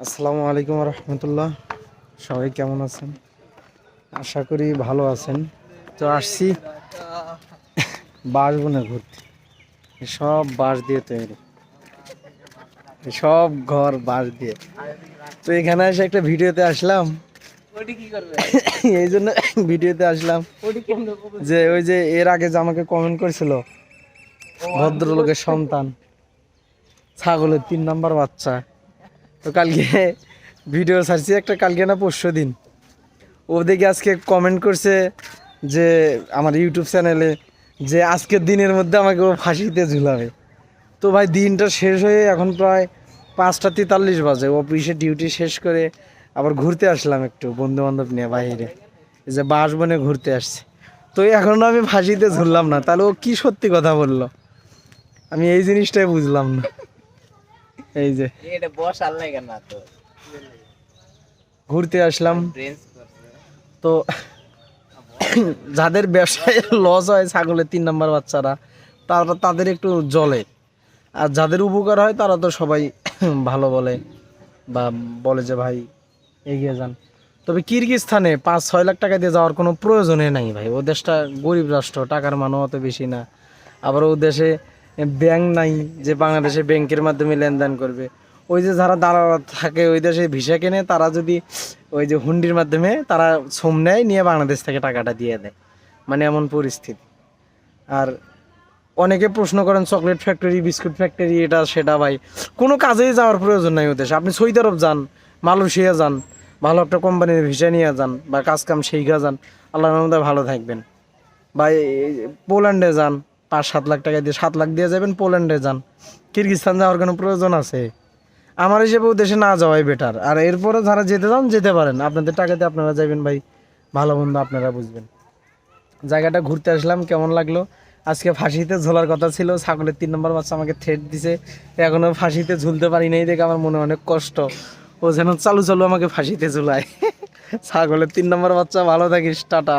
আসসালামু আলাইকুম রহমতুল্লাহ। সবাই কেমন আছেন? আশা করি ভালো আছেন। তো আসছি বাঁশবনে ঘুরতে। সব বাঁশ দিয়ে তৈরি, সব ঘর বাঁশ দিয়ে। তো এখানে এসে একটা ভিডিওতে আসলাম, এই জন্য ভিডিওতে আসলাম যে ওই যে এর আগে যে আমাকে কমেন্ট করেছিল ভদ্রলোকের সন্তান, ছাগলের 3 নাম্বার বাচ্চা। তো কালকে ভিডিও ছাড়ছি একটা, কালকে না পরশু দিন। ও দেখে আজকে কমেন্ট করছে যে আমার ইউটিউব চ্যানেলে যে আজকের দিনের মধ্যে আমাকে ও ফাঁসিতে ঝুলাবে। তো ভাই দিনটা শেষ হয়ে এখন প্রায় 5টা 43 বাজে। অফিসে ডিউটি শেষ করে আবার ঘুরতে আসলাম একটু বন্ধু বান্ধব নিয়ে বাইরে, এই যে বাঁশবনে ঘুরতে আসছে। তো এখনো আমি ফাঁসিতে ঝুললাম না, তাহলে ও কি সত্যি কথা বললো? আমি এই জিনিসটাই বুঝলাম না। এই যে ঘুরতে আসলাম, তো যাদের ব্যবসায় লস হয় ছাগলের 3 নাম্বার বাচ্চারা, তাদের একটু জ্বলে। আর যাদের উপকার হয় তারা তো সবাই ভালো বলে বা বলে যে ভাই এগিয়ে যান। তবে কিরগিজস্তানে 5-6 লাখ টাকা দিয়ে যাওয়ার কোনো প্রয়োজনে নাই ভাই। ও দেশটা গরিব রাষ্ট্র, টাকার মানও অত বেশি না। আবার ও দেশে ব্যাংক নাই যে বাংলাদেশে ব্যাংকের মাধ্যমে লেনদেন করবে। ওই যে যারা দালাল থাকে ওই দেশে ভিসা কেনে, তারা যদি ওই যে হুন্ডির মাধ্যমে তারা শ্রম নেয়, নিয়ে বাংলাদেশ থেকে টাকাটা দিয়ে দেয়, মানে এমন পরিস্থিতি। আর অনেকে প্রশ্ন করেন চকলেট ফ্যাক্টরি, বিস্কুট ফ্যাক্টরি, এটা সেটা। ভাই কোনো কাজেই যাওয়ার প্রয়োজন নাই ওদের। আপনি সৌদি আরব যান, মালয়েশিয়া যান, ভালো একটা কোম্পানির ভিসা নিয়ে যান বা কাজ কাম শিখা যান, আল্লাহর রহমতে ভালো থাকবেন। বা পোল্যান্ডে যান, 5-7 লাখ টাকা দিয়ে, 7 লাখ দিয়ে যাবেন, পোল্যান্ডে যান। কিরগিজস্তান যাওয়ার কোনো প্রয়োজন আছে? আমার হিসেবে ও দেশে না যাওয়াই বেটার। আর এরপরে যারা যেতে চান যেতে পারেন, আপনাদের টাকাতে আপনারা যাবেন ভাই, ভালো মন্দ আপনারা বুঝবেন। জায়গাটা ঘুরতে আসলাম, কেমন লাগলো? আজকে ফাঁসিতে ঝোলার কথা ছিল, ছাগলের 3 নম্বর বাচ্চা আমাকে থ্রেট দিছে। এখনো ফাঁসিতে ঝুলতে পারি নাই দেখে আমার মনে অনেক কষ্ট। ও যেন চালু চালু আমাকে ফাঁসিতে ঝুলায়। ছাগলের 3 নম্বর বাচ্চা, ভালো থাকিস, টাটা।